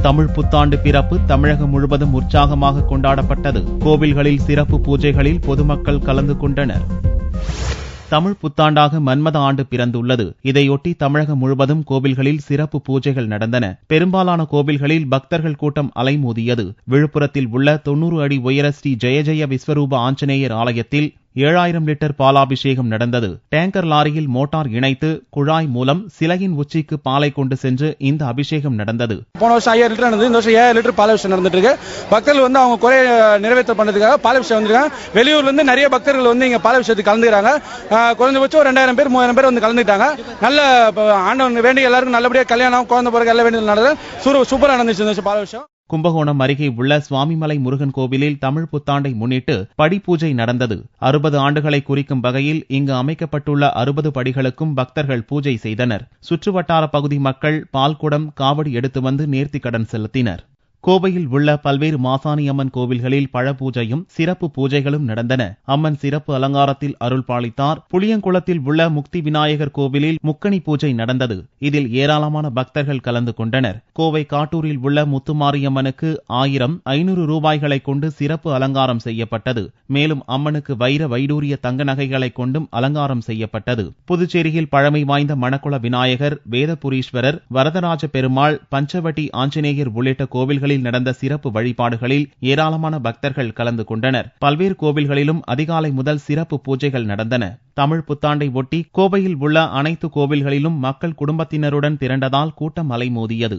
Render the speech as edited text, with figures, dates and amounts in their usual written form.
தமிழ் புத்தாண்டு பிறப்பு தமிழகம் முழுவதும் உற்சாகமாக கொண்டாடப்பட்டது. கோவில்களில் சிறப்பு பூஜைகளில் பொதுமக்கள் கலந்து கொண்டனர். தமிழ் புத்தாண்டாக மன்மத ஆண்டு பிறந்துள்ளது. இதையொட்டி தமிழகம் முழுவதும் கோவில்களில் சிறப்பு பூஜைகள் நடந்தன. பெரும்பாலான கோவில்களில் பக்தர்கள் கூட்டம் அலைமோதியது. விழுப்புரத்தில் உள்ள 90 அடி உயர ஸ்ரீ ஜெய ஜெய விஸ்வரூப ஆஞ்சநேயர் ஆலயத்தில் 7000 லிட்டர் பாலாபிஷேகம் நடந்தது. டேங்கர் லாரியில் மோட்டார் இணைத்து குழாய் மூலம் சிலையின் உச்சிக்கு பாலை கொண்டு சென்று இந்த அபிஷேகம் நடந்தது. போன வருஷம் 5000 லிட்டர் நடந்தது. இந்த வருஷம் 7000 லிட்டர் பாலாபிஷேகம் நடந்துட்டு இருக்கு. பக்தர்கள் அவங்க குறைய நிறைவேற்ற பண்ணதுக்காக பாலாபிஷேகம் வந்திருக்காங்க. வெளியூர்ல இருந்து நிறைய பக்தர்கள் இங்க பாலாபிஷேகத்துக்கு கலந்துக்கிறாங்க. குறைஞ்சபட்சம் 2000 பேர் 3000 பேர் கலந்துட்டாங்க. நல்ல ஆண்டவன் வேண்டி எல்லாருக்கும் நல்லபடியா கல்யாணம் குழந்தை பிறகு எல்லா வேண்டியது நடந்தது. சூப்பரா நடந்துச்சு பாலாபிஷேகம். கும்பகோணம் அருகே உள்ள சுவாமிமலை முருகன் கோவிலில் தமிழ் புத்தாண்டை முன்னிட்டு படிப்பூஜை நடந்தது. 60 ஆண்டுகளை குறிக்கும் வகையில் இங்கு அமைக்கப்பட்டுள்ள 60 படிகளுக்கும் பக்தர்கள் பூஜை செய்தனர். சுற்றுவட்டார பகுதி மக்கள் பால்குடம், காவடி எடுத்து வந்து நேர்த்திக்கடன் செலுத்தினர். கோவையில் உள்ள பல்வேறு மாசாணி அம்மன் கோவில்களில் பழபூஜையும் சிறப்பு பூஜைகளும் நடந்தன. அம்மன் சிறப்பு அலங்காரத்தில் அருள் பாலித்தார். புளியங்குளத்தில் உள்ள முக்தி விநாயகர் கோவிலில் முக்கணி பூஜை நடந்தது. இதில் ஏராளமான பக்தர்கள் கலந்து கொண்டனர். கோவை காட்டூரில் உள்ள முத்துமாரியம்மனுக்கு 1000, 500 ரூபாய்களை கொண்டு சிறப்பு அலங்காரம் செய்யப்பட்டது. மேலும் அம்மனுக்கு வைர வைடூரிய தங்க நகைகளை கொண்டும் அலங்காரம் செய்யப்பட்டது. புதுச்சேரியில் பழமை வாய்ந்த மணக்குள விநாயகர், வேதபுரீஸ்வரர், வரதராஜ பெருமாள், பஞ்சவட்டி ஆஞ்சநேயர் உள்ளிட்ட கோவில்கள் நடந்த சிறப்பு வழிபாடுகளில் ஏராளமான பக்தர்கள் கலந்து கொண்டனர். பல்வேறு கோவில்களிலும் அதிகாலை முதல் சிறப்பு பூஜைகள் நடந்தன. தமிழ் புத்தாண்டை ஒட்டி கோவையில் உள்ள அனைத்து கோவில்களிலும் மக்கள் குடும்பத்தினருடன் திரண்டதால் கூட்டம் அலைமோதியது.